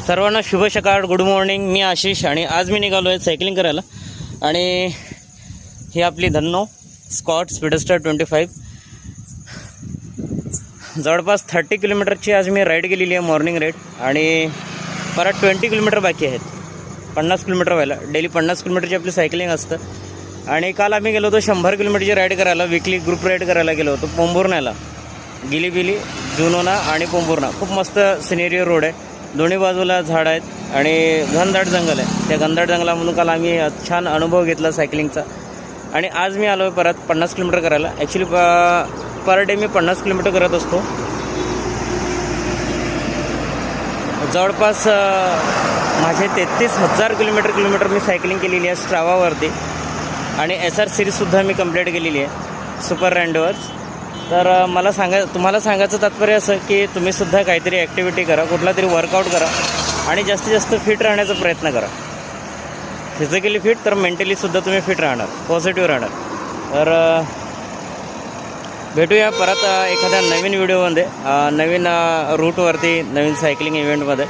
सर्वांना शुभ सकाळ, गुड मॉर्निंग. मी आशिष आणि आज मी निघालो आहे सायकलिंग करायला. आणि ही आपली धन्नो स्कॉट स्पीडस्टर 25 जवळपास 30 किलोमीटरची आज मी राईड केलेली आहे, मॉर्निंग राईड. आणि परत 20 किलोमीटर बाकी आहेत, 50 किलोमीटर व्हायला. डेली 50 किलोमीटरची आपली सायकलिंग असतं. आणि काल आम्ही गेलो होतो 100 किलोमीटरची राईड करायला, वीकली ग्रुप राईड करायला गेलो होतो पोंभुर्ण्याला. गिलीबिली, जुनोना आणि पोंभुर्णा. खूप मस्त सिनेरियो रोड आहे, दोन्ही बाजूला झाड आहेत आणि घनदाट जंगल आहे. त्या घनदाट जंगलामधून काल आम्ही छान अनुभव घेतला सायकलिंगचा. आणि आज मी आलो आहे परत 50 किलोमीटर करायला. ॲक्च्युली पर डे मी 50 किलोमीटर करत असतो. जवळपास माझे 33,000 किलोमीटर मी सायकलिंग केलेली आहे स्ट्रावावरती. आणि SR सिरीजसुद्धा मी कंप्लीट केलेली आहे सुपर रँडोवर्स. तर तुम्हाला सांगायचं तात्पर्य असं की तुम्हीसुद्धा काहीतरी ॲक्टिव्हिटी करा, कुठला तरी वर्कआउट करा आणि जास्तीत जास्त फिट राहण्याचा प्रयत्न करा. फिजिकली फिट तर मेंटलीसुद्धा तुम्ही फिट राहणार, पॉझिटिव्ह राहणार. तर भेटूया परत एखाद्या नवीन व्हिडिओमध्ये, नवीन रूटवरती, नवीन सायकलिंग इव्हेंटमध्ये.